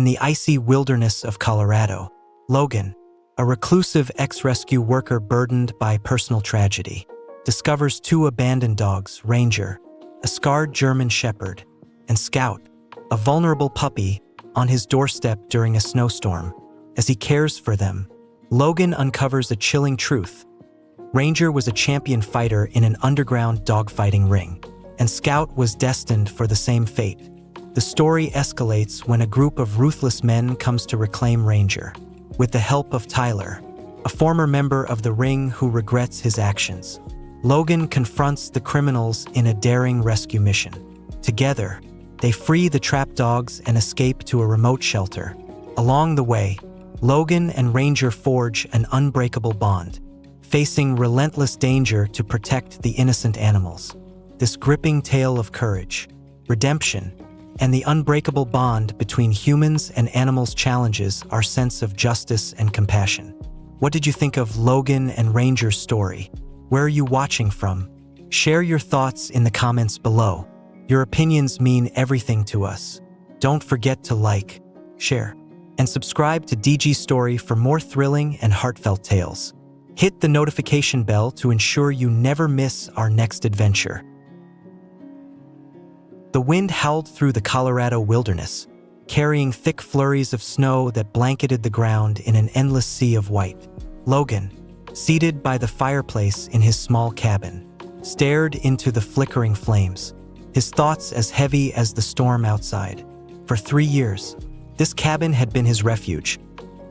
In the icy wilderness of Colorado, Logan, a reclusive ex-rescue worker burdened by personal tragedy, discovers two abandoned dogs, Ranger, a scarred German shepherd, and Scout, a vulnerable puppy, on his doorstep during a snowstorm. As he cares for them, Logan uncovers a chilling truth. Ranger was a champion fighter in an underground dogfighting ring, and Scout was destined for the same fate. The story escalates when a group of ruthless men comes to reclaim Ranger, with the help of Tyler, a former member of the ring who regrets his actions. Logan confronts the criminals in a daring rescue mission. Together, they free the trapped dogs and escape to a remote shelter. Along the way, Logan and Ranger forge an unbreakable bond, facing relentless danger to protect the innocent animals. This gripping tale of courage, redemption, and the unbreakable bond between humans and animals challenges our sense of justice and compassion. What did you think of Logan and Ranger's story? Where are you watching from? Share your thoughts in the comments below. Your opinions mean everything to us. Don't forget to like, share, and subscribe to DG Story for more thrilling and heartfelt tales. Hit the notification bell to ensure you never miss our next adventure. The wind howled through the Colorado wilderness, carrying thick flurries of snow that blanketed the ground in an endless sea of white. Logan, seated by the fireplace in his small cabin, stared into the flickering flames, his thoughts as heavy as the storm outside. For 3 years, this cabin had been his refuge,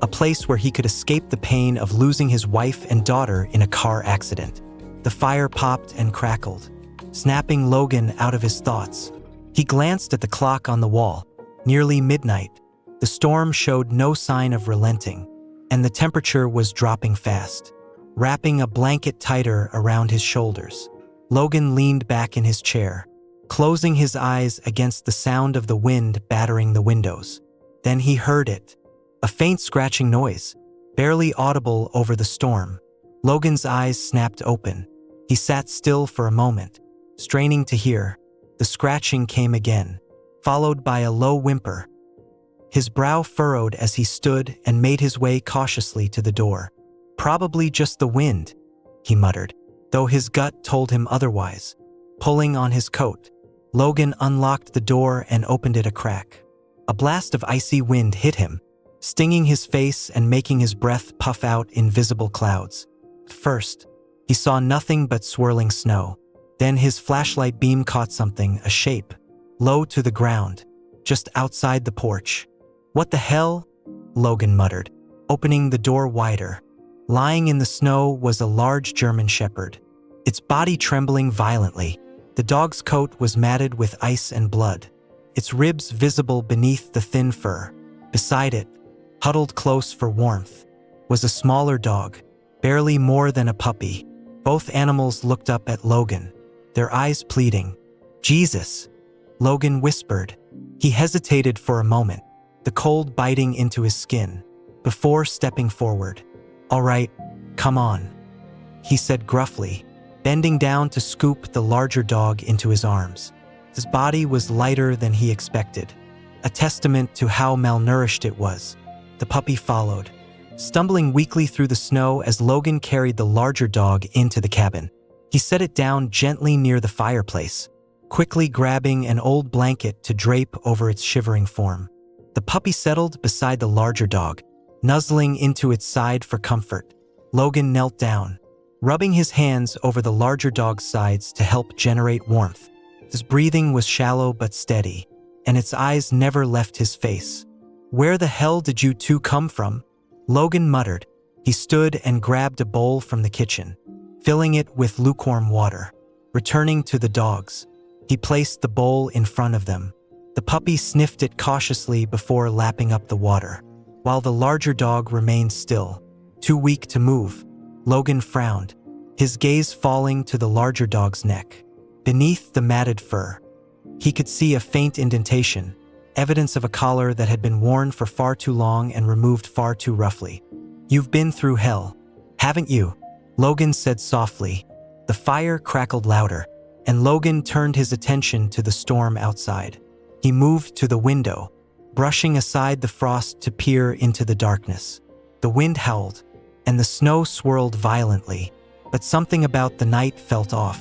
a place where he could escape the pain of losing his wife and daughter in a car accident. The fire popped and crackled, snapping Logan out of his thoughts. He glanced at the clock on the wall. Nearly midnight. The storm showed no sign of relenting, and the temperature was dropping fast. Wrapping a blanket tighter around his shoulders, Logan leaned back in his chair, closing his eyes against the sound of the wind battering the windows. Then he heard it, a faint scratching noise, barely audible over the storm. Logan's eyes snapped open. He sat still for a moment, straining to hear. The scratching came again, followed by a low whimper. His brow furrowed as he stood and made his way cautiously to the door. "Probably just the wind," he muttered, though his gut told him otherwise. Pulling on his coat, Logan unlocked the door and opened it a crack. A blast of icy wind hit him, stinging his face and making his breath puff out in visible clouds. First, he saw nothing but swirling snow. Then his flashlight beam caught something, a shape, low to the ground, just outside the porch. "What the hell?" Logan muttered, opening the door wider. Lying in the snow was a large German shepherd, its body trembling violently. The dog's coat was matted with ice and blood, its ribs visible beneath the thin fur. Beside it, huddled close for warmth, was a smaller dog, barely more than a puppy. Both animals looked up at Logan, their eyes pleading. "Jesus," Logan whispered. He hesitated for a moment, the cold biting into his skin, before stepping forward. "All right, come on," he said gruffly, bending down to scoop the larger dog into his arms. His body was lighter than he expected, a testament to how malnourished it was. The puppy followed, stumbling weakly through the snow as Logan carried the larger dog into the cabin. He set it down gently near the fireplace, quickly grabbing an old blanket to drape over its shivering form. The puppy settled beside the larger dog, nuzzling into its side for comfort. Logan knelt down, rubbing his hands over the larger dog's sides to help generate warmth. His breathing was shallow but steady, and its eyes never left his face. "Where the hell did you two come from?" Logan muttered. He stood and grabbed a bowl from the kitchen, filling it with lukewarm water. Returning to the dogs, he placed the bowl in front of them. The puppy sniffed it cautiously before lapping up the water, while the larger dog remained still, too weak to move. Logan frowned, his gaze falling to the larger dog's neck. Beneath the matted fur, he could see a faint indentation, evidence of a collar that had been worn for far too long and removed far too roughly. "You've been through hell, haven't you?" Logan said softly. The fire crackled louder, and Logan turned his attention to the storm outside. He moved to the window, brushing aside the frost to peer into the darkness. The wind howled, and the snow swirled violently, but something about the night felt off.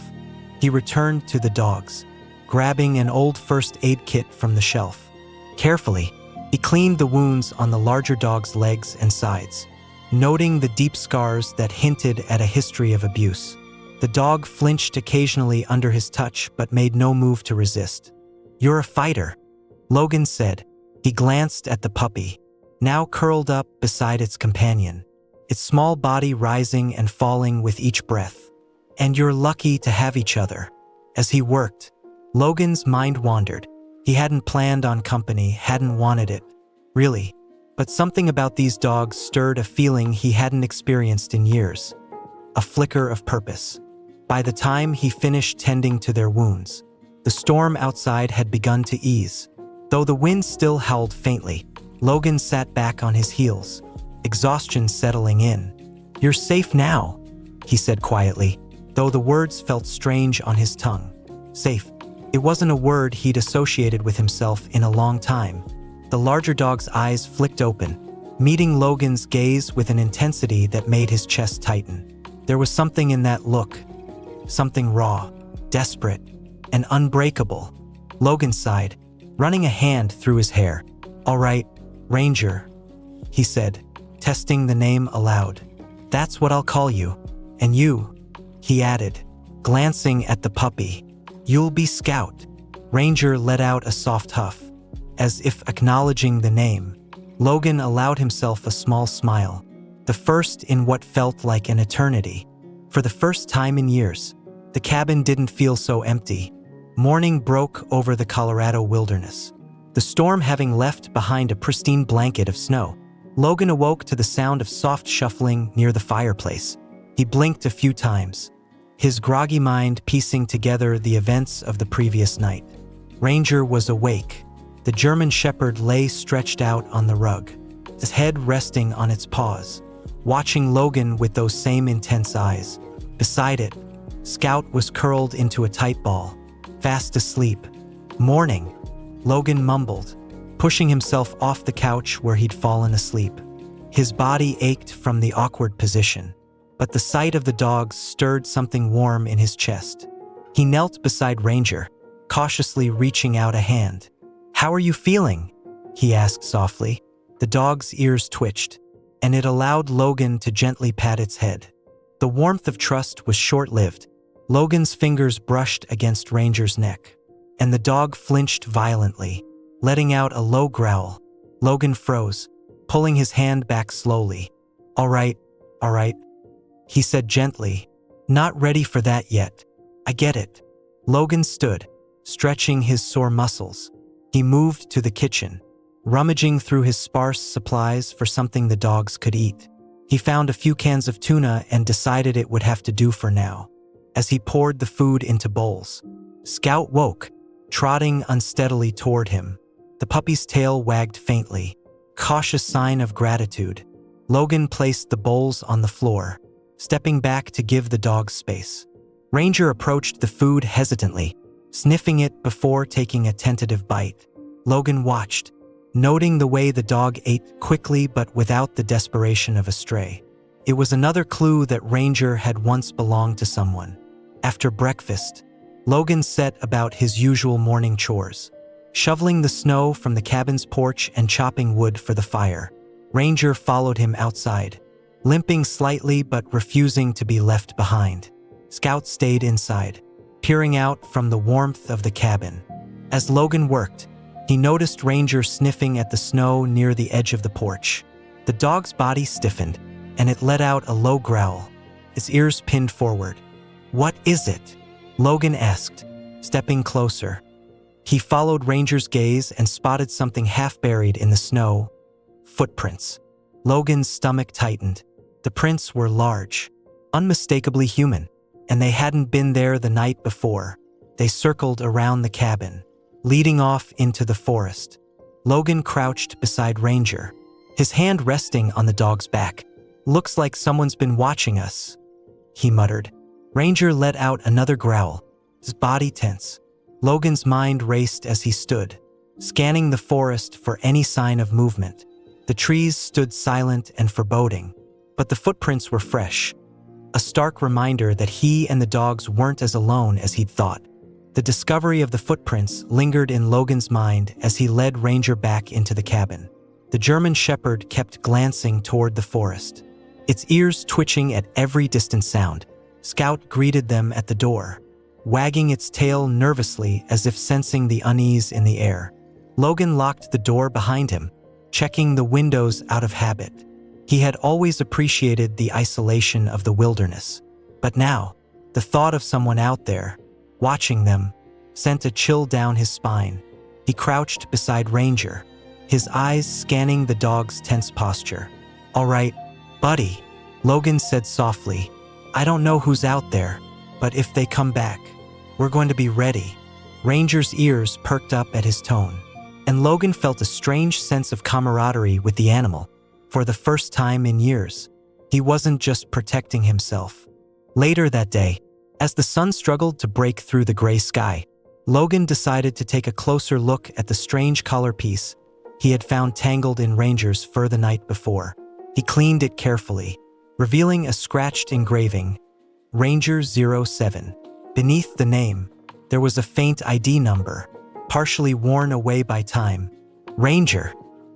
He returned to the dogs, grabbing an old first aid kit from the shelf. Carefully, he cleaned the wounds on the larger dog's legs and sides, noting the deep scars that hinted at a history of abuse. The dog flinched occasionally under his touch but made no move to resist. "You're a fighter," Logan said. He glanced at the puppy, now curled up beside its companion, its small body rising and falling with each breath. "And you're lucky to have each other." As he worked, Logan's mind wandered. He hadn't planned on company, hadn't wanted it, really. But something about these dogs stirred a feeling he hadn't experienced in years. A flicker of purpose. By the time he finished tending to their wounds, the storm outside had begun to ease. Though the wind still howled faintly, Logan sat back on his heels, exhaustion settling in. "You're safe now," he said quietly, though the words felt strange on his tongue. Safe. It wasn't a word he'd associated with himself in a long time. The larger dog's eyes flicked open, meeting Logan's gaze with an intensity that made his chest tighten. There was something in that look, something raw, desperate, and unbreakable. Logan sighed, running a hand through his hair. "All right, Ranger," he said, testing the name aloud. "That's what I'll call you. And you," he added, glancing at the puppy, "you'll be Scout." Ranger let out a soft huff, as if acknowledging the name. Logan allowed himself a small smile, the first in what felt like an eternity. For the first time in years, the cabin didn't feel so empty. Morning broke over the Colorado wilderness, the storm having left behind a pristine blanket of snow. Logan awoke to the sound of soft shuffling near the fireplace. He blinked a few times, his groggy mind piecing together the events of the previous night. Ranger was awake. The German Shepherd lay stretched out on the rug, his head resting on its paws, watching Logan with those same intense eyes. Beside it, Scout was curled into a tight ball, fast asleep. "Morning," Logan mumbled, pushing himself off the couch where he'd fallen asleep. His body ached from the awkward position, but the sight of the dogs stirred something warm in his chest. He knelt beside Ranger, cautiously reaching out a hand. "How are you feeling?" he asked softly. The dog's ears twitched, and it allowed Logan to gently pat its head. The warmth of trust was short-lived. Logan's fingers brushed against Ranger's neck, and the dog flinched violently, letting out a low growl. Logan froze, pulling his hand back slowly. All right," he said gently. "Not ready for that yet. I get it." Logan stood, stretching his sore muscles. He moved to the kitchen, rummaging through his sparse supplies for something the dogs could eat. He found a few cans of tuna and decided it would have to do for now. As he poured the food into bowls, Scout woke, trotting unsteadily toward him. The puppy's tail wagged faintly, cautious sign of gratitude. Logan placed the bowls on the floor, stepping back to give the dog space. Ranger approached the food hesitantly, sniffing it before taking a tentative bite. Logan watched, noting the way the dog ate quickly but without the desperation of a stray. It was another clue that Ranger had once belonged to someone. After breakfast, Logan set about his usual morning chores, shoveling the snow from the cabin's porch and chopping wood for the fire. Ranger followed him outside, limping slightly but refusing to be left behind. Scout stayed inside, peering out from the warmth of the cabin. As Logan worked, he noticed Ranger sniffing at the snow near the edge of the porch. The dog's body stiffened, and it let out a low growl, its ears pinned forward. "What is it?" Logan asked, stepping closer. He followed Ranger's gaze and spotted something half-buried in the snow. Footprints. Logan's stomach tightened. The prints were large, unmistakably human, and they hadn't been there the night before. They circled around the cabin, leading off into the forest. Logan crouched beside Ranger, his hand resting on the dog's back. "Looks like someone's been watching us," he muttered. Ranger let out another growl, his body tense. Logan's mind raced as he stood, scanning the forest for any sign of movement. The trees stood silent and foreboding, but the footprints were fresh, a stark reminder that he and the dogs weren't as alone as he'd thought. The discovery of the footprints lingered in Logan's mind as he led Ranger back into the cabin. The German Shepherd kept glancing toward the forest, its ears twitching at every distant sound. Scout greeted them at the door, wagging its tail nervously as if sensing the unease in the air. Logan locked the door behind him, checking the windows out of habit. He had always appreciated the isolation of the wilderness, but now, the thought of someone out there, watching them, sent a chill down his spine. He crouched beside Ranger, his eyes scanning the dog's tense posture. "All right, buddy," Logan said softly. "I don't know who's out there, but if they come back, we're going to be ready." Ranger's ears perked up at his tone, and Logan felt a strange sense of camaraderie with the animal. For the first time in years, he wasn't just protecting himself. Later that day, as the sun struggled to break through the gray sky, Logan decided to take a closer look at the strange collar piece he had found tangled in Ranger's fur the night before. He cleaned it carefully, revealing a scratched engraving, Ranger 07. Beneath the name, there was a faint ID number, partially worn away by time. "Ranger,"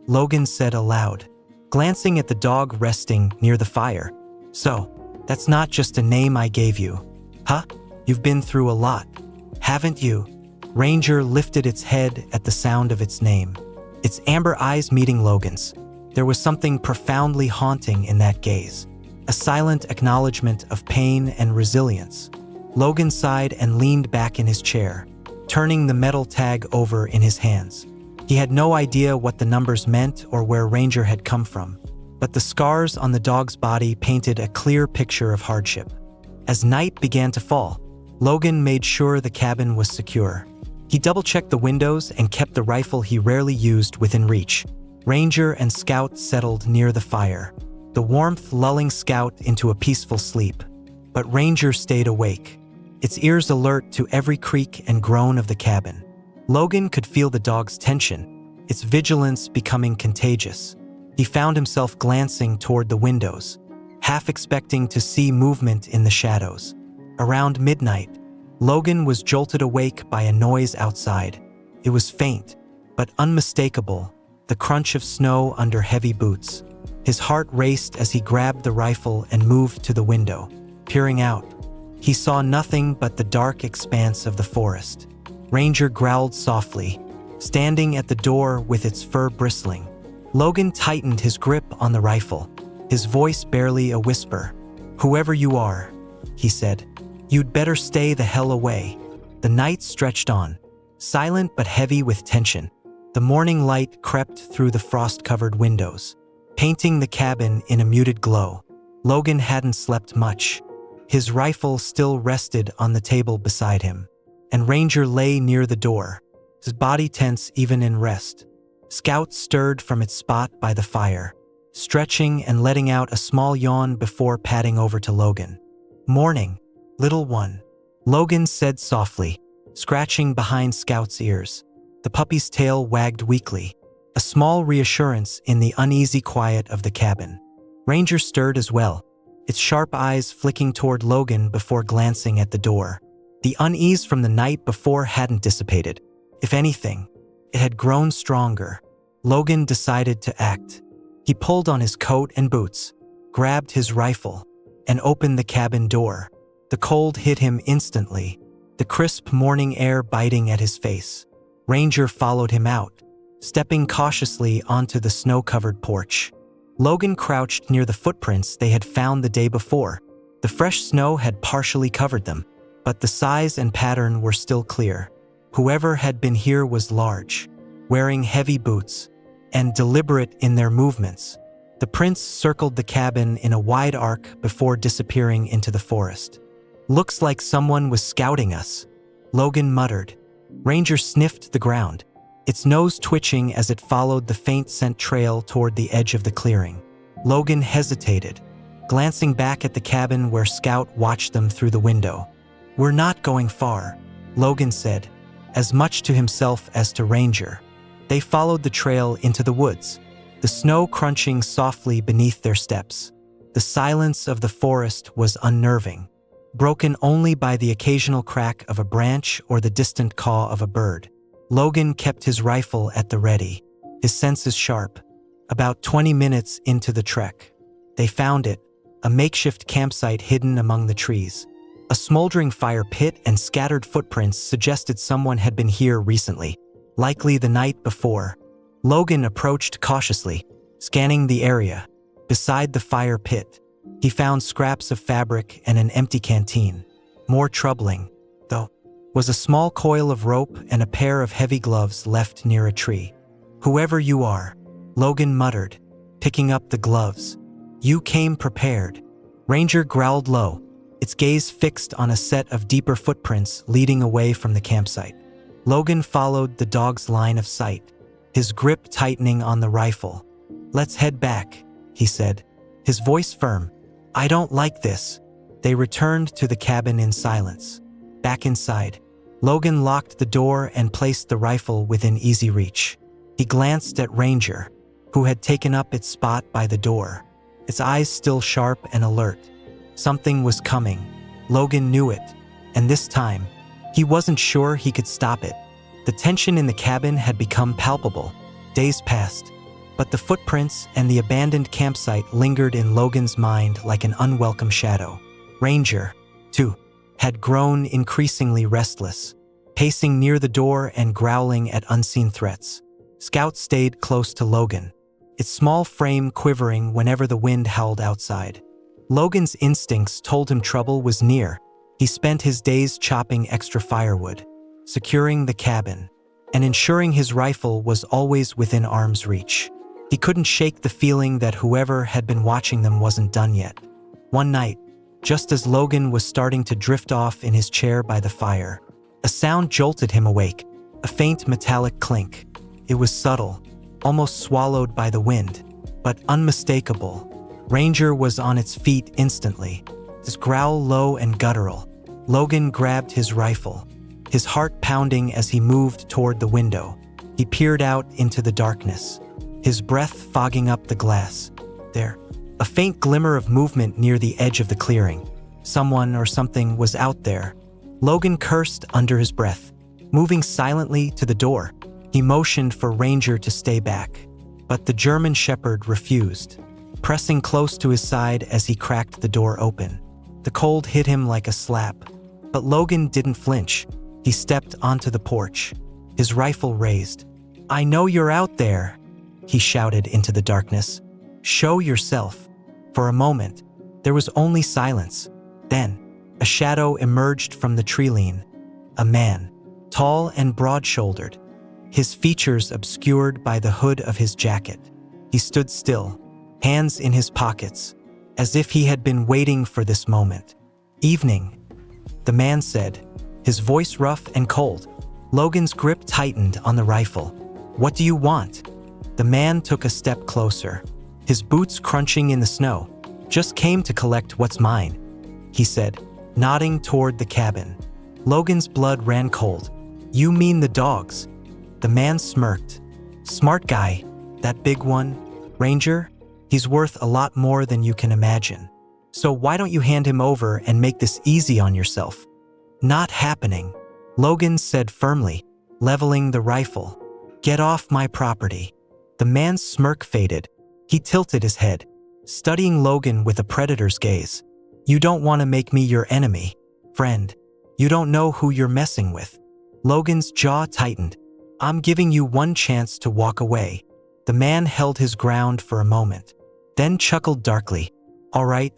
Logan said aloud, glancing at the dog resting near the fire. "So, that's not just a name I gave you, huh? You've been through a lot, haven't you?" Ranger lifted its head at the sound of its name, its amber eyes meeting Logan's. There was something profoundly haunting in that gaze, a silent acknowledgement of pain and resilience. Logan sighed and leaned back in his chair, turning the metal tag over in his hands. He had no idea what the numbers meant or where Ranger had come from, but the scars on the dog's body painted a clear picture of hardship. As night began to fall, Logan made sure the cabin was secure. He double-checked the windows and kept the rifle he rarely used within reach. Ranger and Scout settled near the fire, the warmth lulling Scout into a peaceful sleep. But Ranger stayed awake, its ears alert to every creak and groan of the cabin. Logan could feel the dog's tension, its vigilance becoming contagious. He found himself glancing toward the windows, half expecting to see movement in the shadows. Around midnight, Logan was jolted awake by a noise outside. It was faint, but unmistakable, the crunch of snow under heavy boots. His heart raced as he grabbed the rifle and moved to the window. Peering out, he saw nothing but the dark expanse of the forest. Ranger growled softly, standing at the door with its fur bristling. Logan tightened his grip on the rifle, his voice barely a whisper. "Whoever you are," he said, "you'd better stay the hell away." The night stretched on, silent but heavy with tension. The morning light crept through the frost-covered windows, painting the cabin in a muted glow. Logan hadn't slept much. His rifle still rested on the table beside him, and Ranger lay near the door, his body tense even in rest. Scout stirred from its spot by the fire, stretching and letting out a small yawn before padding over to Logan. "Morning, little one," Logan said softly, scratching behind Scout's ears. The puppy's tail wagged weakly, a small reassurance in the uneasy quiet of the cabin. Ranger stirred as well, its sharp eyes flicking toward Logan before glancing at the door. The unease from the night before hadn't dissipated. If anything, it had grown stronger. Logan decided to act. He pulled on his coat and boots, grabbed his rifle, and opened the cabin door. The cold hit him instantly, the crisp morning air biting at his face. Ranger followed him out, stepping cautiously onto the snow-covered porch. Logan crouched near the footprints they had found the day before. The fresh snow had partially covered them, but the size and pattern were still clear. Whoever had been here was large, wearing heavy boots, and deliberate in their movements. The prints circled the cabin in a wide arc before disappearing into the forest. "Looks like someone was scouting us," Logan muttered. Ranger sniffed the ground, its nose twitching as it followed the faint scent trail toward the edge of the clearing. Logan hesitated, glancing back at the cabin where Scout watched them through the window. "We're not going far," Logan said, as much to himself as to Ranger. They followed the trail into the woods, the snow crunching softly beneath their steps. The silence of the forest was unnerving, broken only by the occasional crack of a branch or the distant caw of a bird. Logan kept his rifle at the ready, his senses sharp. About 20 minutes into the trek, they found it, a makeshift campsite hidden among the trees. A smoldering fire pit and scattered footprints suggested someone had been here recently, likely the night before. Logan approached cautiously, scanning the area. Beside the fire pit, he found scraps of fabric and an empty canteen. More troubling, though, was a small coil of rope and a pair of heavy gloves left near a tree. "Whoever you are," Logan muttered, picking up the gloves. "You came prepared." Ranger growled low, its gaze fixed on a set of deeper footprints leading away from the campsite. Logan followed the dog's line of sight, his grip tightening on the rifle. "Let's head back," he said, his voice firm. "I don't like this." They returned to the cabin in silence. Back inside, Logan locked the door and placed the rifle within easy reach. He glanced at Ranger, who had taken up its spot by the door, its eyes still sharp and alert. Something was coming. Logan knew it, and this time, he wasn't sure he could stop it. The tension in the cabin had become palpable. Days passed, but the footprints and the abandoned campsite lingered in Logan's mind like an unwelcome shadow. Ranger, too, had grown increasingly restless, pacing near the door and growling at unseen threats. Scout stayed close to Logan, its small frame quivering whenever the wind howled outside. Logan's instincts told him trouble was near. He spent his days chopping extra firewood, securing the cabin, and ensuring his rifle was always within arm's reach. He couldn't shake the feeling that whoever had been watching them wasn't done yet. One night, just as Logan was starting to drift off in his chair by the fire, a sound jolted him awake, a faint metallic clink. It was subtle, almost swallowed by the wind, but unmistakable. Ranger was on its feet instantly, his growl low and guttural. Logan grabbed his rifle, his heart pounding as he moved toward the window. He peered out into the darkness, his breath fogging up the glass. There, a faint glimmer of movement near the edge of the clearing. Someone or something was out there. Logan cursed under his breath, moving silently to the door. He motioned for Ranger to stay back, but the German Shepherd refused, pressing close to his side as he cracked the door open. The cold hit him like a slap, but Logan didn't flinch. He stepped onto the porch, his rifle raised. "I know you're out there," he shouted into the darkness. "Show yourself." For a moment, there was only silence. Then, a shadow emerged from the tree-line. A man, tall and broad-shouldered, his features obscured by the hood of his jacket. He stood still, hands in his pockets, as if he had been waiting for this moment. "Evening," the man said, his voice rough and cold. Logan's grip tightened on the rifle. "What do you want?" The man took a step closer, his boots crunching in the snow. "Just came to collect what's mine," he said, nodding toward the cabin. Logan's blood ran cold. "You mean the dogs?" The man smirked. "Smart guy, that big one, Ranger. He's worth a lot more than you can imagine. So why don't you hand him over and make this easy on yourself?" "Not happening," Logan said firmly, leveling the rifle. "Get off my property." The man's smirk faded. He tilted his head, studying Logan with a predator's gaze. "You don't want to make me your enemy, friend. You don't know who you're messing with." Logan's jaw tightened. "I'm giving you one chance to walk away." The man held his ground for a moment, then chuckled darkly. "All right,"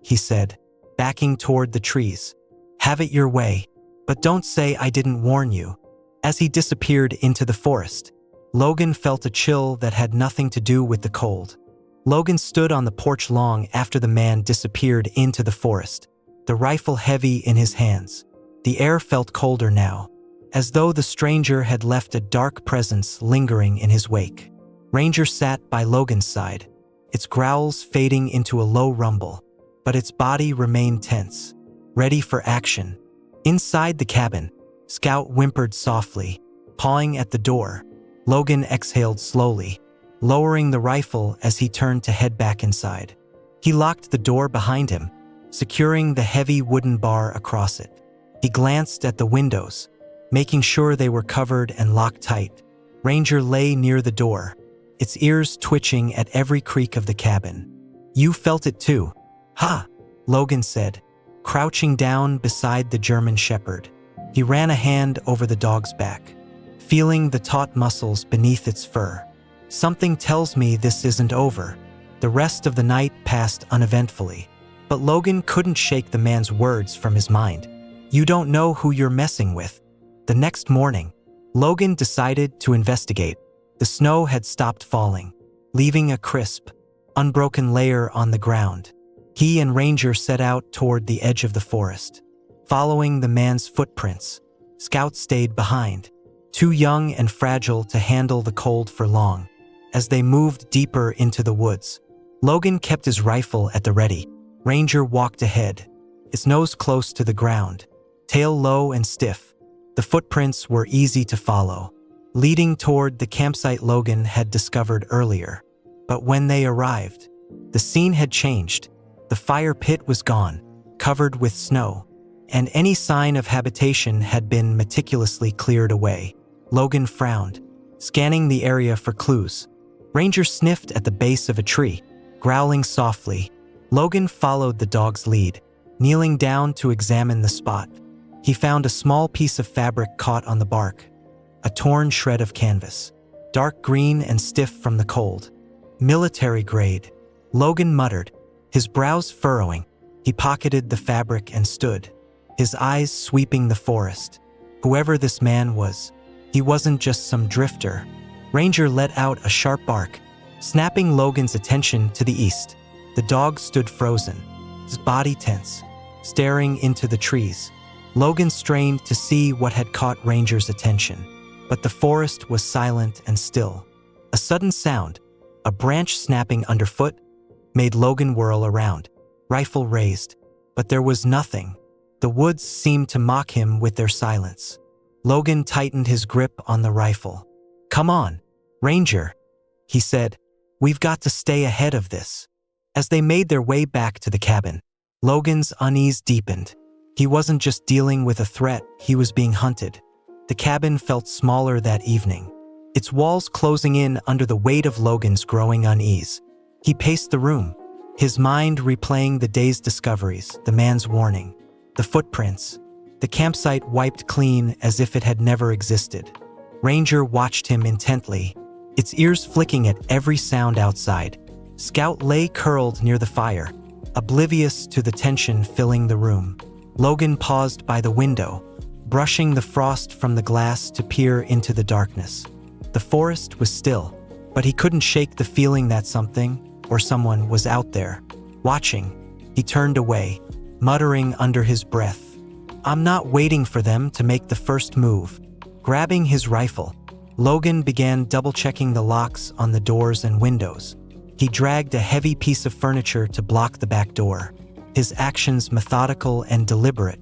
he said, backing toward the trees. "Have it your way, but don't say I didn't warn you." As he disappeared into the forest, Logan felt a chill that had nothing to do with the cold. Logan stood on the porch long after the man disappeared into the forest, the rifle heavy in his hands. The air felt colder now, as though the stranger had left a dark presence lingering in his wake. Ranger sat by Logan's side, its growls fading into a low rumble, but its body remained tense, ready for action. Inside the cabin, Scout whimpered softly, pawing at the door. Logan exhaled slowly, lowering the rifle as he turned to head back inside. He locked the door behind him, securing the heavy wooden bar across it. He glanced at the windows, making sure they were covered and locked tight. Ranger lay near the door, its ears twitching at every creak of the cabin. "You felt it too." "Ha," Logan said, crouching down beside the German Shepherd. He ran a hand over the dog's back, feeling the taut muscles beneath its fur. "Something tells me this isn't over." The rest of the night passed uneventfully, but Logan couldn't shake the man's words from his mind. "You don't know who you're messing with." The next morning, Logan decided to investigate. The snow had stopped falling, leaving a crisp, unbroken layer on the ground. He and Ranger set out toward the edge of the forest. Following the man's footprints, Scout stayed behind, too young and fragile to handle the cold for long. As they moved deeper into the woods, Logan kept his rifle at the ready. Ranger walked ahead, his nose close to the ground, tail low and stiff. The footprints were easy to follow, leading toward the campsite Logan had discovered earlier. But when they arrived, the scene had changed. The fire pit was gone, covered with snow, and any sign of habitation had been meticulously cleared away. Logan frowned, scanning the area for clues. Ranger sniffed at the base of a tree, growling softly. Logan followed the dog's lead, kneeling down to examine the spot. He found a small piece of fabric caught on the bark, a torn shred of canvas, dark green and stiff from the cold. "Military grade," Logan muttered, his brows furrowing. He pocketed the fabric and stood, his eyes sweeping the forest. Whoever this man was, he wasn't just some drifter. Ranger let out a sharp bark, snapping Logan's attention to the east. The dog stood frozen, his body tense, staring into the trees. Logan strained to see what had caught Ranger's attention, but the forest was silent and still. A sudden sound, a branch snapping underfoot, made Logan whirl around, rifle raised. But there was nothing. The woods seemed to mock him with their silence. Logan tightened his grip on the rifle. "Come on, Ranger," he said. "We've got to stay ahead of this." As they made their way back to the cabin, Logan's unease deepened. He wasn't just dealing with a threat, he was being hunted. The cabin felt smaller that evening, its walls closing in under the weight of Logan's growing unease. He paced the room, his mind replaying the day's discoveries, the man's warning, the footprints, the campsite wiped clean as if it had never existed. Ranger watched him intently, its ears flicking at every sound outside. Scout lay curled near the fire, oblivious to the tension filling the room. Logan paused by the window, brushing the frost from the glass to peer into the darkness. The forest was still, but he couldn't shake the feeling that something, or someone, was out there, watching. He turned away, muttering under his breath, "I'm not waiting for them to make the first move." Grabbing his rifle, Logan began double-checking the locks on the doors and windows. He dragged a heavy piece of furniture to block the back door, his actions methodical and deliberate.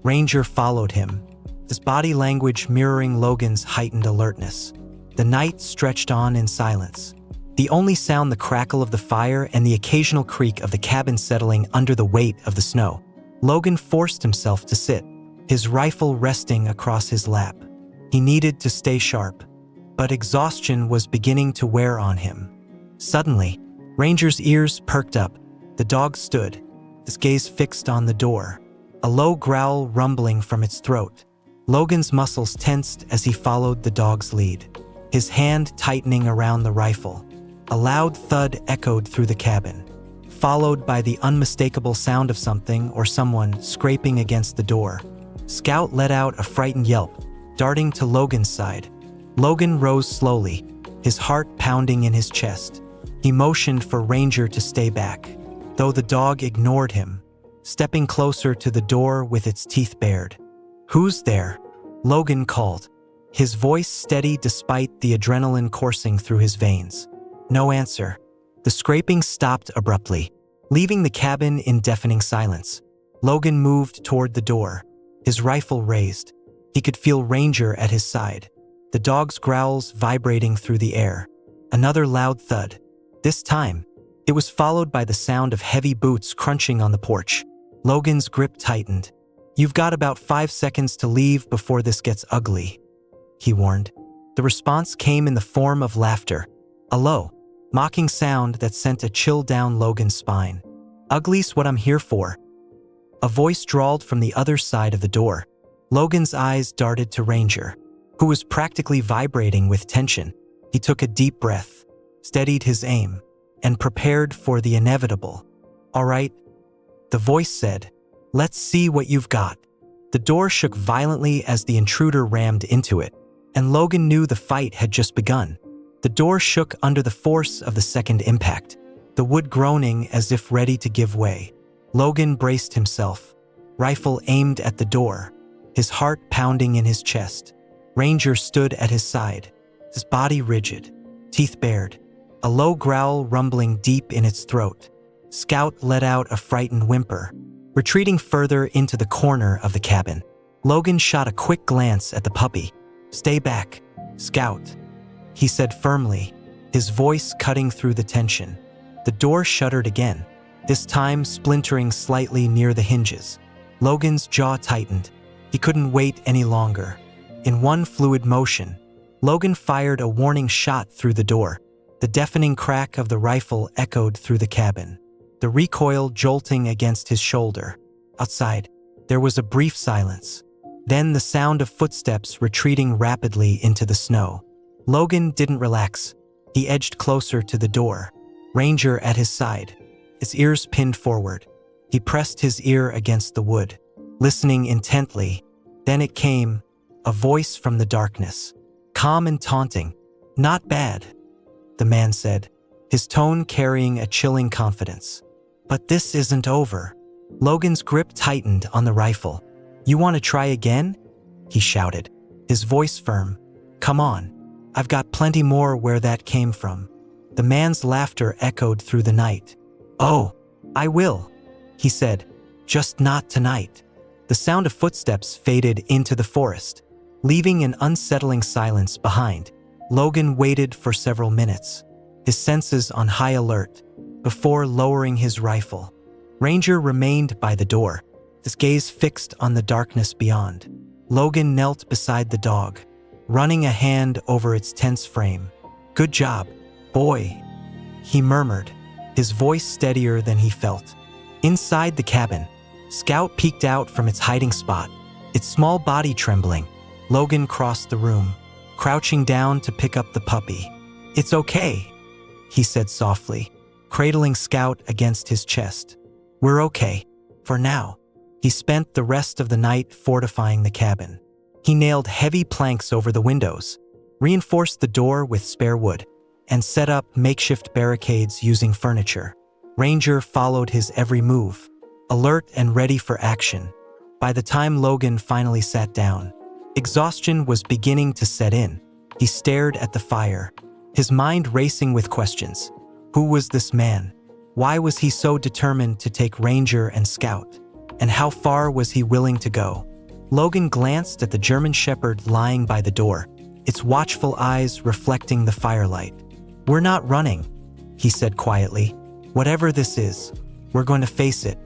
Ranger followed him, his body language mirroring Logan's heightened alertness. The night stretched on in silence, the only sound the crackle of the fire and the occasional creak of the cabin settling under the weight of the snow. Logan forced himself to sit, his rifle resting across his lap. He needed to stay sharp, but exhaustion was beginning to wear on him. Suddenly, Ranger's ears perked up. The dog stood, his gaze fixed on the door, a low growl rumbling from its throat. Logan's muscles tensed as he followed the dog's lead, his hand tightening around the rifle. A loud thud echoed through the cabin, followed by the unmistakable sound of something or someone scraping against the door. Scout let out a frightened yelp, darting to Logan's side. Logan rose slowly, his heart pounding in his chest. He motioned for Ranger to stay back, though the dog ignored him, stepping closer to the door with its teeth bared. "Who's there?" Logan called, his voice steady despite the adrenaline coursing through his veins. No answer. The scraping stopped abruptly, leaving the cabin in deafening silence. Logan moved toward the door, his rifle raised. He could feel Ranger at his side, the dog's growls vibrating through the air. Another loud thud. This time, it was followed by the sound of heavy boots crunching on the porch. Logan's grip tightened. "You've got about 5 seconds to leave before this gets ugly," he warned. The response came in the form of laughter, a low, mocking sound that sent a chill down Logan's spine. "Ugly's what I'm here for." A voice drawled from the other side of the door. Logan's eyes darted to Ranger, who was practically vibrating with tension. He took a deep breath, steadied his aim, and prepared for the inevitable. "All right," the voice said. "Let's see what you've got." The door shook violently as the intruder rammed into it, and Logan knew the fight had just begun. The door shook under the force of the second impact, the wood groaning as if ready to give way. Logan braced himself, rifle aimed at the door, his heart pounding in his chest. Ranger stood at his side, his body rigid, teeth bared, a low growl rumbling deep in its throat. Scout let out a frightened whimper, retreating further into the corner of the cabin. Logan shot a quick glance at the puppy. "Stay back, Scout," he said firmly, his voice cutting through the tension. The door shuddered again, this time splintering slightly near the hinges. Logan's jaw tightened. He couldn't wait any longer. In one fluid motion, Logan fired a warning shot through the door. The deafening crack of the rifle echoed through the cabin, the recoil jolting against his shoulder. Outside, there was a brief silence. Then the sound of footsteps retreating rapidly into the snow. Logan didn't relax. He edged closer to the door, Ranger at his side, his ears pinned forward. He pressed his ear against the wood, listening intently. Then it came, a voice from the darkness, calm and taunting. "Not bad," the man said, his tone carrying a chilling confidence. "But this isn't over." Logan's grip tightened on the rifle. "You want to try again?" he shouted, his voice firm. "Come on, I've got plenty more where that came from." The man's laughter echoed through the night. "Oh, I will," he said, "just not tonight." The sound of footsteps faded into the forest, leaving an unsettling silence behind. Logan waited for several minutes, his senses on high alert, before lowering his rifle. Ranger remained by the door, his gaze fixed on the darkness beyond. Logan knelt beside the dog, running a hand over its tense frame. "Good job, boy," he murmured, his voice steadier than he felt. Inside the cabin, Scout peeked out from its hiding spot, its small body trembling. Logan crossed the room, crouching down to pick up the puppy. "It's okay," he said softly, cradling Scout against his chest. "We're okay, for now." He spent the rest of the night fortifying the cabin. He nailed heavy planks over the windows, reinforced the door with spare wood, and set up makeshift barricades using furniture. Ranger followed his every move, alert and ready for action. By the time Logan finally sat down, exhaustion was beginning to set in. He stared at the fire, his mind racing with questions. Who was this man? Why was he so determined to take Ranger and Scout? And how far was he willing to go? Logan glanced at the German Shepherd lying by the door, its watchful eyes reflecting the firelight. "We're not running," he said quietly. "Whatever this is, we're going to face it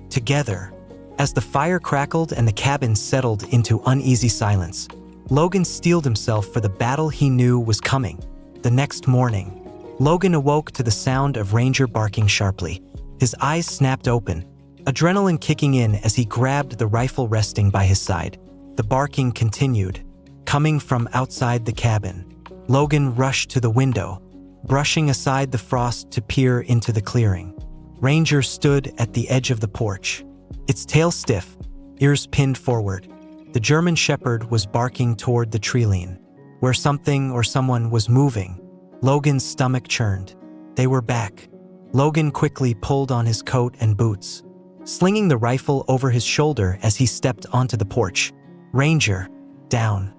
together." As the fire crackled and the cabin settled into uneasy silence, Logan steeled himself for the battle he knew was coming. The next morning, Logan awoke to the sound of Ranger barking sharply. His eyes snapped open, adrenaline kicking in as he grabbed the rifle resting by his side. The barking continued, coming from outside the cabin. Logan rushed to the window, brushing aside the frost to peer into the clearing. Ranger stood at the edge of the porch, its tail stiff, ears pinned forward. The German Shepherd was barking toward the treeline, where something or someone was moving. Logan's stomach churned. They were back. Logan quickly pulled on his coat and boots, slinging the rifle over his shoulder as he stepped onto the porch. "Ranger, down,"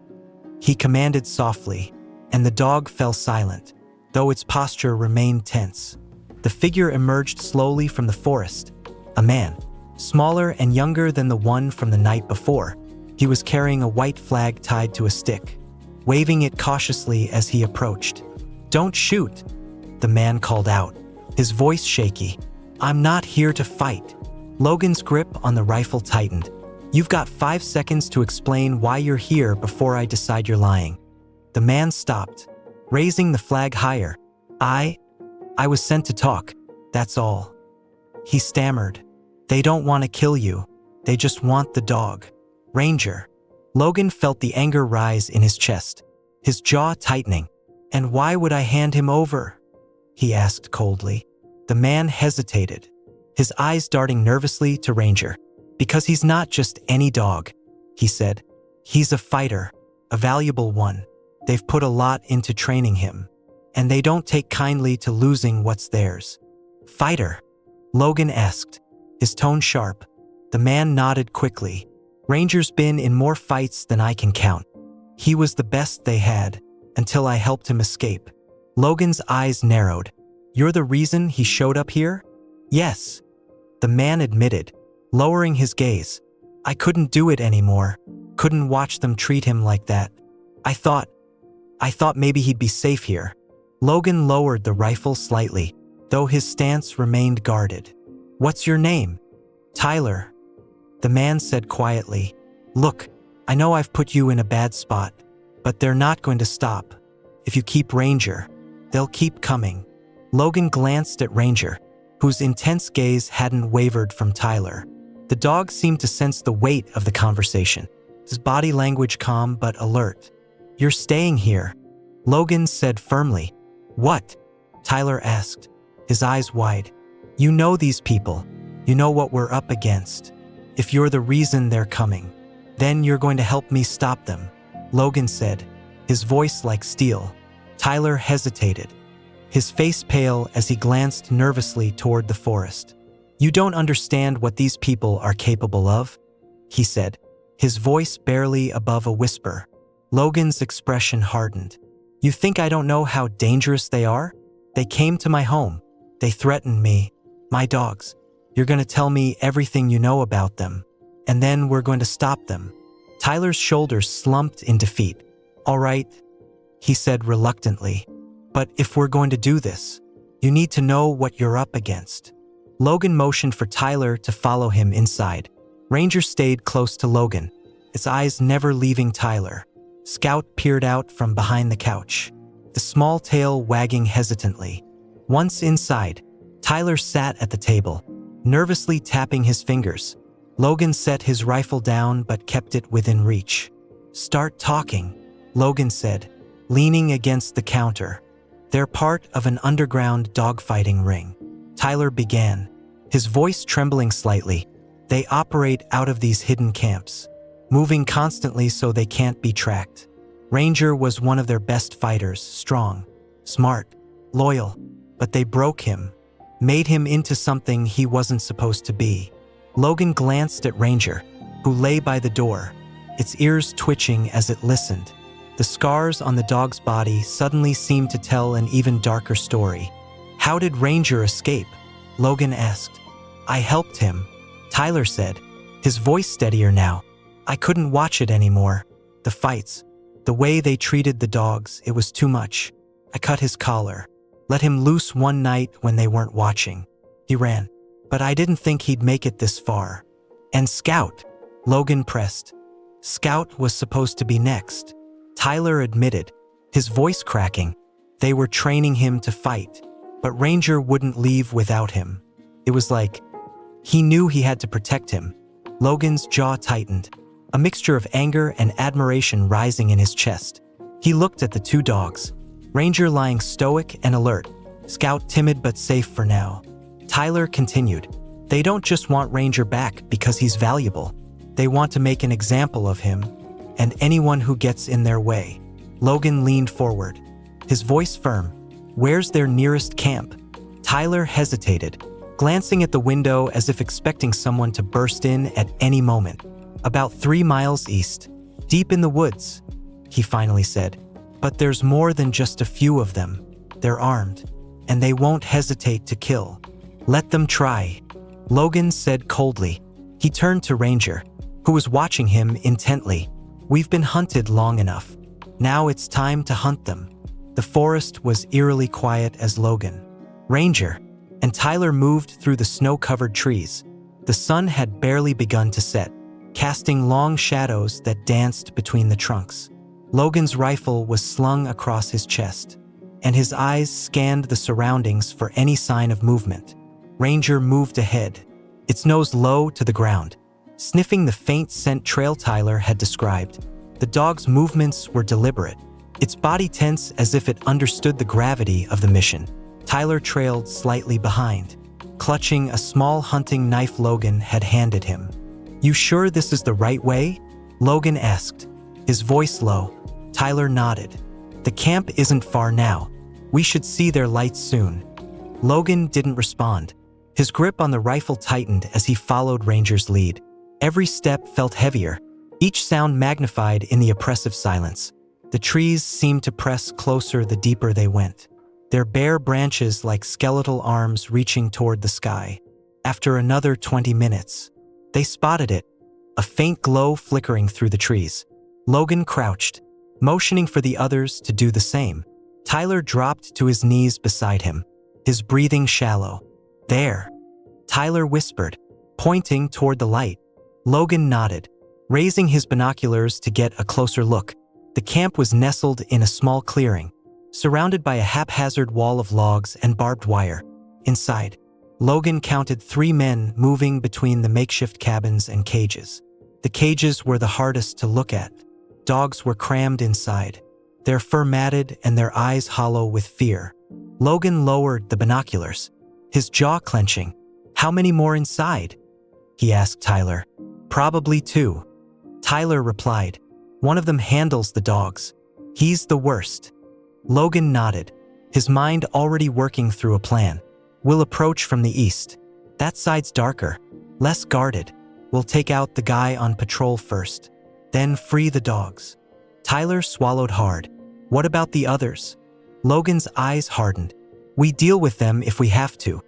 he commanded softly, and the dog fell silent, though its posture remained tense. The figure emerged slowly from the forest, a man, smaller and younger than the one from the night before. He was carrying a white flag tied to a stick. waving it cautiously as he approached. "Don't shoot," the man called out, his voice shaky. "I'm not here to fight." Logan's grip on the rifle tightened. "You've got 5 seconds to explain why you're here before I decide you're lying." The man stopped, raising the flag higher. I was sent to talk, that's all." He stammered. "They don't want to kill you. They just want the dog. Ranger." Logan felt the anger rise in his chest, his jaw tightening. "And why would I hand him over?" he asked coldly. The man hesitated, his eyes darting nervously to Ranger. "Because he's not just any dog," he said. "He's a fighter, a valuable one. They've put a lot into training him, and they don't take kindly to losing what's theirs." "Fighter?" Logan asked, his tone sharp. The man nodded quickly. "Ranger's been in more fights than I can count. He was the best they had, until I helped him escape." Logan's eyes narrowed. "You're the reason he showed up here?" "Yes," the man admitted, lowering his gaze. "I couldn't do it anymore. Couldn't watch them treat him like that. I thought maybe he'd be safe here." Logan lowered the rifle slightly, though his stance remained guarded. "What's your name?" "Tyler," the man said quietly. "Look, I know I've put you in a bad spot, but they're not going to stop. If you keep Ranger, they'll keep coming." Logan glanced at Ranger, whose intense gaze hadn't wavered from Tyler. The dog seemed to sense the weight of the conversation, his body language calm but alert. "You're staying here," Logan said firmly. "What?" Tyler asked, his eyes wide. "You know these people. You know what we're up against. If you're the reason they're coming, then you're going to help me stop them," Logan said, his voice like steel. Tyler hesitated, his face pale as he glanced nervously toward the forest. "You don't understand what these people are capable of," he said, his voice barely above a whisper. Logan's expression hardened. "You think I don't know how dangerous they are? They came to my home. They threatened me, my dogs. You're going to tell me everything you know about them, and then we're going to stop them." Tyler's shoulders slumped in defeat. "All right," he said reluctantly. "But if we're going to do this, you need to know what you're up against." Logan motioned for Tyler to follow him inside. Ranger stayed close to Logan, his eyes never leaving Tyler. Scout peered out from behind the couch, the small tail wagging hesitantly. Once inside, Tyler sat at the table, nervously tapping his fingers. Logan set his rifle down but kept it within reach. "Start talking," Logan said, leaning against the counter. "They're part of an underground dogfighting ring," Tyler began, his voice trembling slightly. "They operate out of these hidden camps, moving constantly so they can't be tracked. Ranger was one of their best fighters, strong, smart, loyal, but they broke him, made him into something he wasn't supposed to be." Logan glanced at Ranger, who lay by the door, its ears twitching as it listened. The scars on the dog's body suddenly seemed to tell an even darker story. "How did Ranger escape?" Logan asked. "I helped him," Tyler said, his voice steadier now. "I couldn't watch it anymore. The fights, the way they treated the dogs, it was too much. I cut his collar, let him loose one night when they weren't watching. He ran, but I didn't think he'd make it this far." "And Scout?" Logan pressed. "Scout was supposed to be next," Tyler admitted, his voice cracking. "They were training him to fight, but Ranger wouldn't leave without him. It was like he knew he had to protect him." Logan's jaw tightened, a mixture of anger and admiration rising in his chest. He looked at the two dogs, Ranger lying stoic and alert, Scout timid but safe for now. Tyler continued, "They don't just want Ranger back because he's valuable. They want to make an example of him and anyone who gets in their way." Logan leaned forward, his voice firm. "Where's their nearest camp?" Tyler hesitated, glancing at the window as if expecting someone to burst in at any moment. "About 3 miles east, deep in the woods," he finally said. "But there's more than just a few of them. They're armed, and they won't hesitate to kill. Let them try," Logan said coldly. He turned to Ranger, who was watching him intently. "We've been hunted long enough. Now it's time to hunt them. The forest was eerily quiet as Logan, Ranger, and Tyler moved through the snow-covered trees. The sun had barely begun to set, casting long shadows that danced between the trunks. Logan's rifle was slung across his chest, and his eyes scanned the surroundings for any sign of movement. Ranger moved ahead, its nose low to the ground, sniffing the faint scent trail Tyler had described. The dog's movements were deliberate, its body tense as if it understood the gravity of the mission. Tyler trailed slightly behind, clutching a small hunting knife Logan had handed him. "You sure this is the right way?" Logan asked, his voice low. Tyler nodded. "The camp isn't far now. We should see their lights soon." Logan didn't respond. His grip on the rifle tightened as he followed Ranger's lead. Every step felt heavier, each sound magnified in the oppressive silence. The trees seemed to press closer the deeper they went, their bare branches like skeletal arms reaching toward the sky. After another 20 minutes, they spotted it, a faint glow flickering through the trees. Logan crouched, motioning for the others to do the same. Tyler dropped to his knees beside him, his breathing shallow. "There," Tyler whispered, pointing toward the light. Logan nodded, raising his binoculars to get a closer look. The camp was nestled in a small clearing, surrounded by a haphazard wall of logs and barbed wire. Inside, Logan counted 3 men moving between the makeshift cabins and cages. The cages were the hardest to look at. Dogs were crammed inside, their fur matted and their eyes hollow with fear. Logan lowered the binoculars, his jaw clenching. "How many more inside?" he asked Tyler. "Probably 2. Tyler replied. "One of them handles the dogs. He's the worst." Logan nodded, his mind already working through a plan. "We'll approach from the east. That side's darker, less guarded. We'll take out the guy on patrol first, then free the dogs." Tyler swallowed hard. "What about the others?" Logan's eyes hardened. "We deal with them if we have to."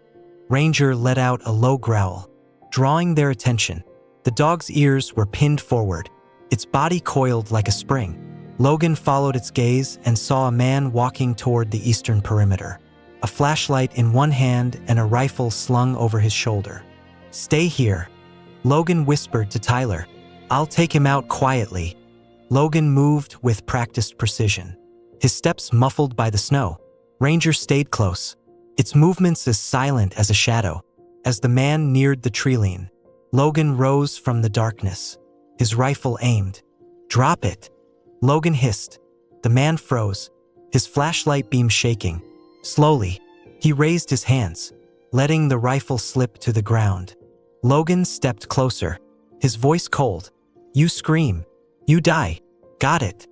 Ranger let out a low growl, drawing their attention. The dog's ears were pinned forward, its body coiled like a spring. Logan followed its gaze and saw a man walking toward the eastern perimeter, a flashlight in one hand and a rifle slung over his shoulder. "Stay here," Logan whispered to Tyler. "I'll take him out quietly." Logan moved with practiced precision, his steps muffled by the snow. Ranger stayed close, its movements as silent as a shadow. As the man neared the tree-line, Logan rose from the darkness, his rifle aimed. "Drop it," Logan hissed. The man froze, his flashlight beam shaking. Slowly, he raised his hands, letting the rifle slip to the ground. Logan stepped closer, his voice cold. "You scream. You die. Got it."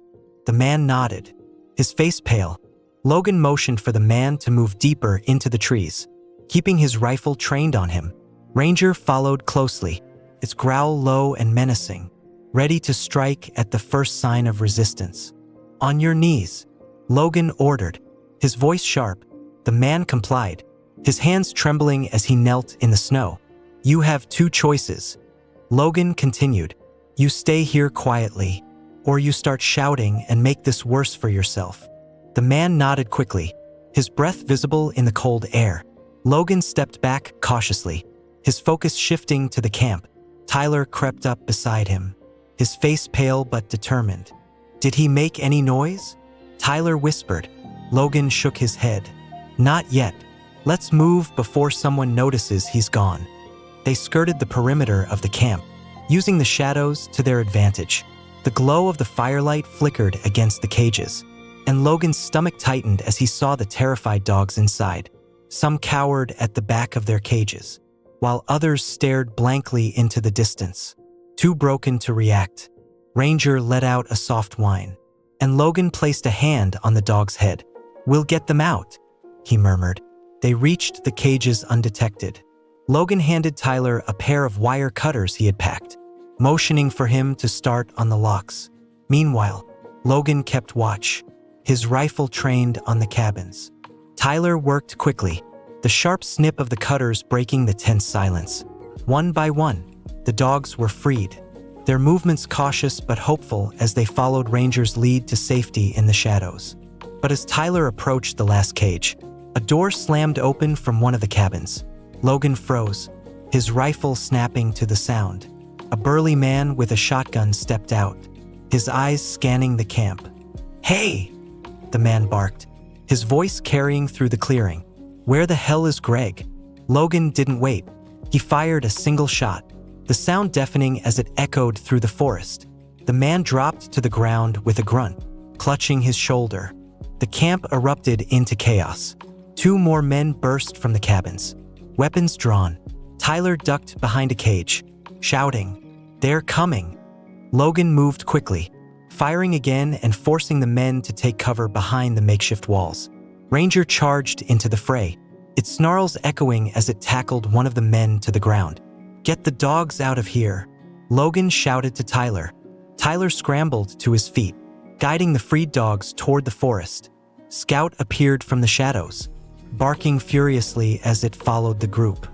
The man nodded, his face pale. Logan motioned for the man to move deeper into the trees, keeping his rifle trained on him. Ranger followed closely, its growl low and menacing, ready to strike at the first sign of resistance. "On your knees," Logan ordered, his voice sharp. The man complied, his hands trembling as he knelt in the snow. "You have 2 choices," Logan continued. "You stay here quietly, or you start shouting and make this worse for yourself." The man nodded quickly, his breath visible in the cold air. Logan stepped back cautiously, his focus shifting to the camp. Tyler crept up beside him, his face pale but determined. "Did he make any noise?" Tyler whispered. Logan shook his head. "Not yet. Let's move before someone notices he's gone." They skirted the perimeter of the camp, using the shadows to their advantage. The glow of the firelight flickered against the cages, and Logan's stomach tightened as he saw the terrified dogs inside. Some cowered at the back of their cages, while others stared blankly into the distance, too broken to react. Ranger let out a soft whine, and Logan placed a hand on the dog's head. "We'll get them out," he murmured. They reached the cages undetected. Logan handed Tyler a pair of wire cutters he had packed, motioning for him to start on the locks. Meanwhile, Logan kept watch, his rifle trained on the cabins. Tyler worked quickly, the sharp snip of the cutters breaking the tense silence. One by one, the dogs were freed. their movements cautious but hopeful as they followed Ranger's lead to safety in the shadows. But as Tyler approached the last cage, a door slammed open from one of the cabins. Logan froze, his rifle snapping to the sound. A burly man with a shotgun stepped out, his eyes scanning the camp. "Hey!" the man barked, his voice carrying through the clearing. "Where the hell is Greg?" Logan didn't wait. He fired a single shot, the sound deafening as it echoed through the forest. The man dropped to the ground with a grunt, clutching his shoulder. The camp erupted into chaos. 2 more men burst from the cabins, weapons drawn. Tyler ducked behind a cage, shouting, "They're coming!" Logan moved quickly, firing again and forcing the men to take cover behind the makeshift walls. Ranger charged into the fray, its snarls echoing as it tackled one of the men to the ground. "Get the dogs out of here!" Logan shouted to Tyler. Tyler scrambled to his feet, guiding the freed dogs toward the forest. Scout appeared from the shadows, barking furiously as it followed the group.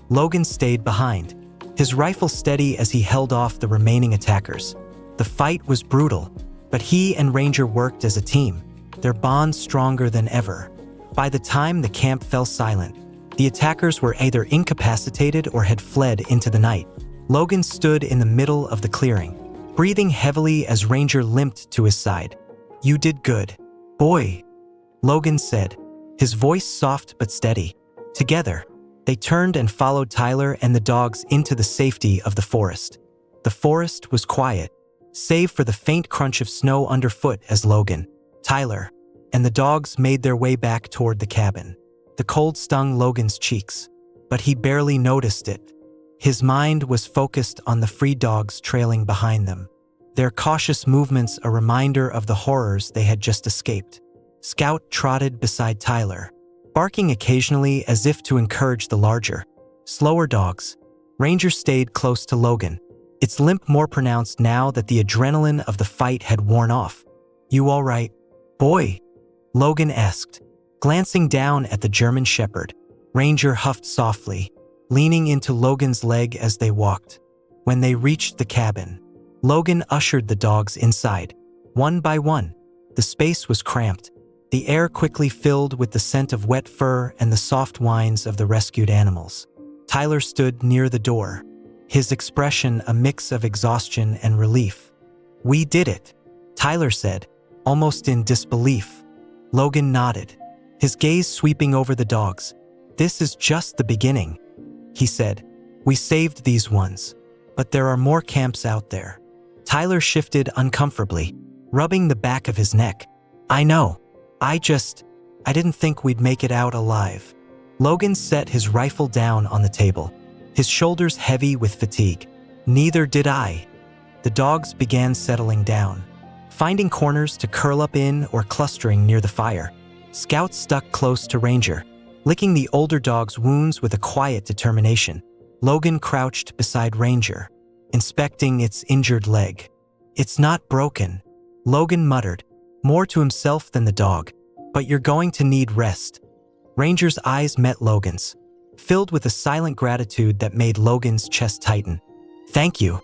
Logan stayed behind, his rifle steady as he held off the remaining attackers. The fight was brutal, but he and Ranger worked as a team, their bond stronger than ever. By the time the camp fell silent, the attackers were either incapacitated or had fled into the night. Logan stood in the middle of the clearing, breathing heavily as Ranger limped to his side. "You did good, boy," Logan said, his voice soft but steady. Together, they turned and followed Tyler and the dogs into the safety of the forest. The forest was quiet, save for the faint crunch of snow underfoot as Logan, Tyler, and the dogs made their way back toward the cabin. The cold stung Logan's cheeks, but he barely noticed it. His mind was focused on the free dogs trailing behind them, their cautious movements a reminder of the horrors they had just escaped. Scout trotted beside Tyler, barking occasionally as if to encourage the larger, slower dogs. Ranger stayed close to Logan, its limp more pronounced now that the adrenaline of the fight had worn off. "You all right, boy?" Logan asked, glancing down at the German shepherd. Ranger huffed softly, leaning into Logan's leg as they walked. When they reached the cabin, Logan ushered the dogs inside, one by one. The space was cramped, the air quickly filled with the scent of wet fur and the soft whines of the rescued animals. Tyler stood near the door, his expression a mix of exhaustion and relief. "We did it," Tyler said, almost in disbelief. Logan nodded, his gaze sweeping over the dogs. "This is just the beginning," he said. "We saved these ones, but there are more camps out there." Tyler shifted uncomfortably, rubbing the back of his neck. "I know. I didn't think we'd make it out alive." Logan set his rifle down on the table, his shoulders heavy with fatigue. "Neither did I." The dogs began settling down, finding corners to curl up in or clustering near the fire. Scout stuck close to Ranger, licking the older dog's wounds with a quiet determination. Logan crouched beside Ranger, inspecting its injured leg. "It's not broken," Logan muttered, more to himself than the dog. "But you're going to need rest." Ranger's eyes met Logan's, filled with a silent gratitude that made Logan's chest tighten. "Thank you,"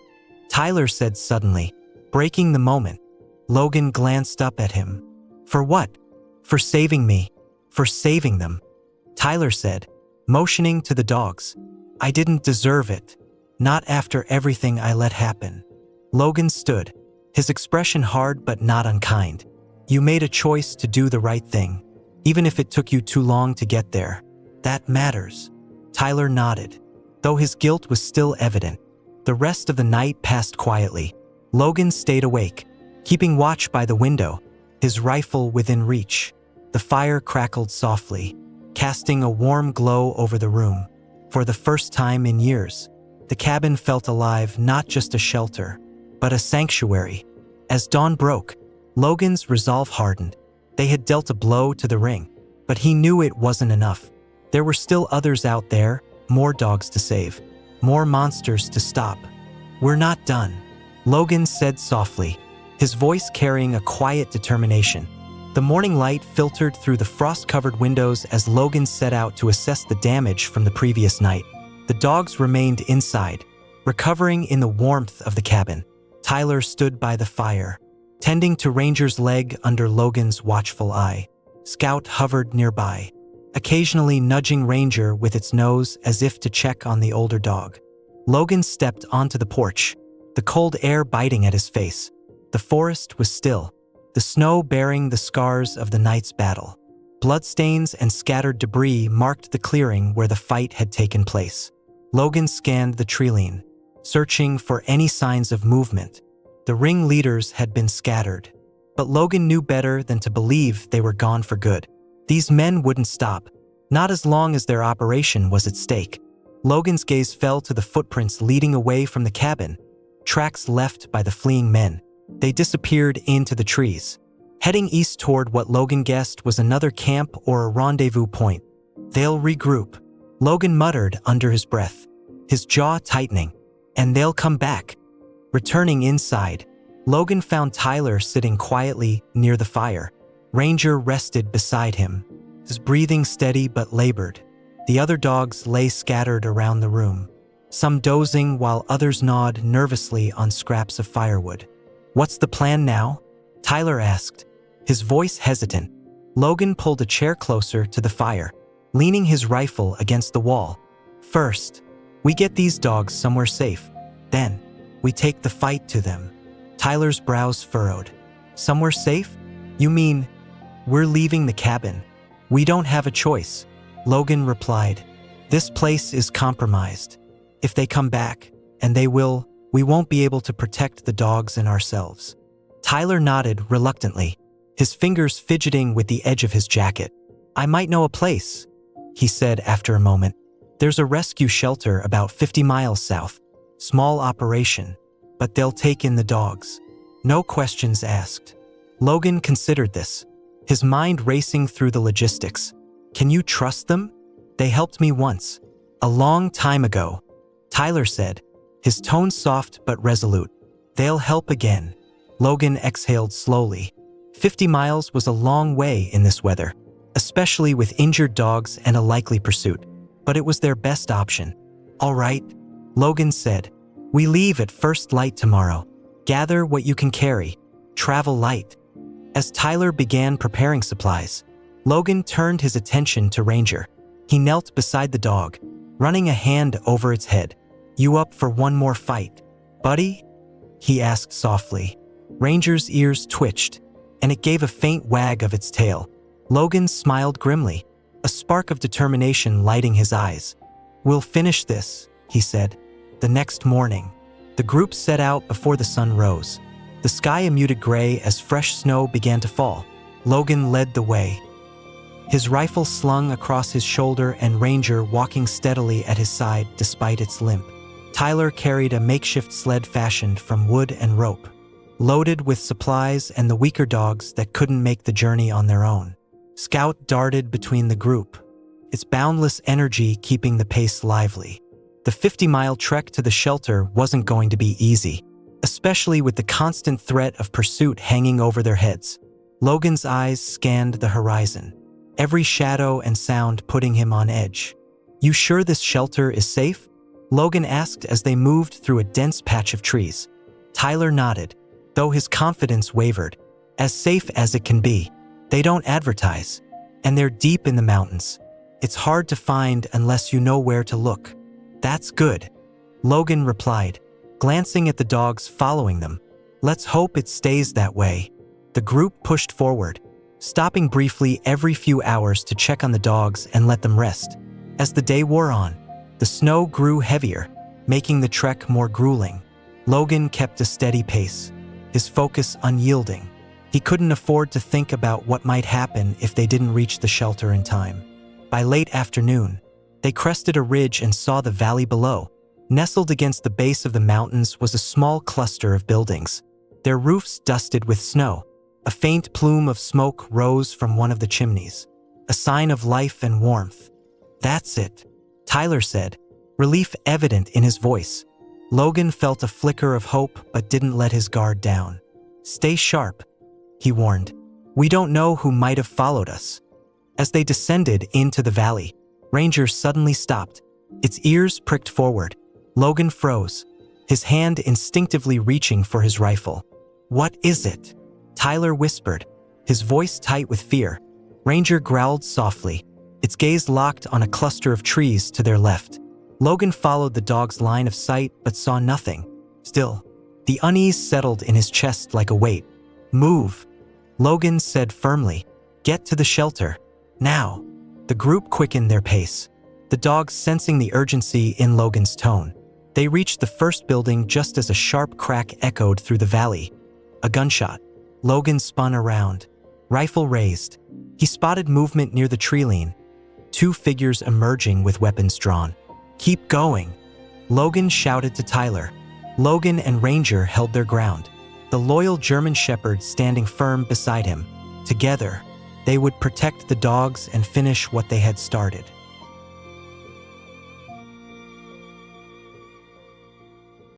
Tyler said suddenly, breaking the moment. Logan glanced up at him. "For what?" "For saving me. For saving them," Tyler said, motioning to the dogs. "I didn't deserve it. Not after everything I let happen." Logan stood, his expression hard but not unkind. "You made a choice to do the right thing, even if it took you too long to get there. That matters." Tyler nodded, though his guilt was still evident. The rest of the night passed quietly. Logan stayed awake, keeping watch by the window, his rifle within reach. The fire crackled softly, casting a warm glow over the room. For the first time in years, the cabin felt alive, not just a shelter, but a sanctuary. As dawn broke, Logan's resolve hardened. They had dealt a blow to the ring, but he knew it wasn't enough. There were still others out there, more dogs to save, more monsters to stop. "We're not done," Logan said softly, his voice carrying a quiet determination. The morning light filtered through the frost-covered windows as Logan set out to assess the damage from the previous night. The dogs remained inside, recovering in the warmth of the cabin. Tyler stood by the fire, tending to Ranger's leg under Logan's watchful eye. Scout hovered nearby, occasionally nudging Ranger with its nose as if to check on the older dog. Logan stepped onto the porch, the cold air biting at his face. The forest was still, the snow bearing the scars of the night's battle. Bloodstains and scattered debris marked the clearing where the fight had taken place. Logan scanned the treeline, searching for any signs of movement. The ringleaders had been scattered, but Logan knew better than to believe they were gone for good. These men wouldn't stop, not as long as their operation was at stake. Logan's gaze fell to the footprints leading away from the cabin, tracks left by the fleeing men. They disappeared into the trees, heading east toward what Logan guessed was another camp or a rendezvous point. "They'll regroup," Logan muttered under his breath, his jaw tightening. "And they'll come back." Returning inside, Logan found Tyler sitting quietly near the fire. Ranger rested beside him, his breathing steady but labored. The other dogs lay scattered around the room, some dozing while others gnawed nervously on scraps of firewood. "What's the plan now?" Tyler asked, his voice hesitant. Logan pulled a chair closer to the fire, leaning his rifle against the wall. "First, we get these dogs somewhere safe. Then, we take the fight to them." Tyler's brows furrowed. "Somewhere safe? You mean, we're leaving the cabin?" "We don't have a choice," Logan replied. "This place is compromised. If they come back, and they will, we won't be able to protect the dogs and ourselves." Tyler nodded reluctantly, his fingers fidgeting with the edge of his jacket. "I might know a place," he said after a moment. "There's a rescue shelter about 50 miles south. Small operation, but they'll take in the dogs. No questions asked." Logan considered this, his mind racing through the logistics. "Can you trust them? They helped me once. A long time ago," Tyler said, his tone soft but resolute. "They'll help again." Logan exhaled slowly. 50 miles was a long way in this weather, especially with injured dogs and a likely pursuit. But it was their best option. "All right," Logan said. "We leave at first light tomorrow. Gather what you can carry. Travel light." As Tyler began preparing supplies, Logan turned his attention to Ranger. He knelt beside the dog, running a hand over its head. "You up for one more fight, buddy?" he asked softly. Ranger's ears twitched, and it gave a faint wag of its tail. Logan smiled grimly, a spark of determination lighting his eyes. "We'll finish this," he said. The next morning, the group set out before the sun rose. The sky a muted gray as fresh snow began to fall. Logan led the way, his rifle slung across his shoulder and Ranger walking steadily at his side despite its limp. Tyler carried a makeshift sled fashioned from wood and rope, loaded with supplies and the weaker dogs that couldn't make the journey on their own. Scout darted between the group, its boundless energy keeping the pace lively. The 50-mile trek to the shelter wasn't going to be easy, especially with the constant threat of pursuit hanging over their heads. Logan's eyes scanned the horizon, every shadow and sound putting him on edge. "You sure this shelter is safe?" Logan asked as they moved through a dense patch of trees. Tyler nodded, though his confidence wavered. "As safe as it can be. They don't advertise, and they're deep in the mountains. It's hard to find unless you know where to look." "That's good," Logan replied, glancing at the dogs following them. "Let's hope it stays that way." The group pushed forward, stopping briefly every few hours to check on the dogs and let them rest. As the day wore on, the snow grew heavier, making the trek more grueling. Logan kept a steady pace, his focus unyielding. He couldn't afford to think about what might happen if they didn't reach the shelter in time. By late afternoon, they crested a ridge and saw the valley below. Nestled against the base of the mountains was a small cluster of buildings, their roofs dusted with snow. A faint plume of smoke rose from one of the chimneys, a sign of life and warmth. "That's it," Tyler said, relief evident in his voice. Logan felt a flicker of hope but didn't let his guard down. "Stay sharp," he warned. "We don't know who might have followed us." As they descended into the valley, Ranger suddenly stopped, its ears pricked forward. Logan froze, his hand instinctively reaching for his rifle. "What is it?" Tyler whispered, his voice tight with fear. Ranger growled softly, its gaze locked on a cluster of trees to their left. Logan followed the dog's line of sight but saw nothing. Still, the unease settled in his chest like a weight. "Move," Logan said firmly. "Get to the shelter. Now." The group quickened their pace, the dogs sensing the urgency in Logan's tone. They reached the first building just as a sharp crack echoed through the valley. A gunshot. Logan spun around, rifle raised. He spotted movement near the tree line, two figures emerging with weapons drawn. "Keep going," Logan shouted to Tyler. Logan and Ranger held their ground, the loyal German shepherd standing firm beside him. Together, they would protect the dogs and finish what they had started.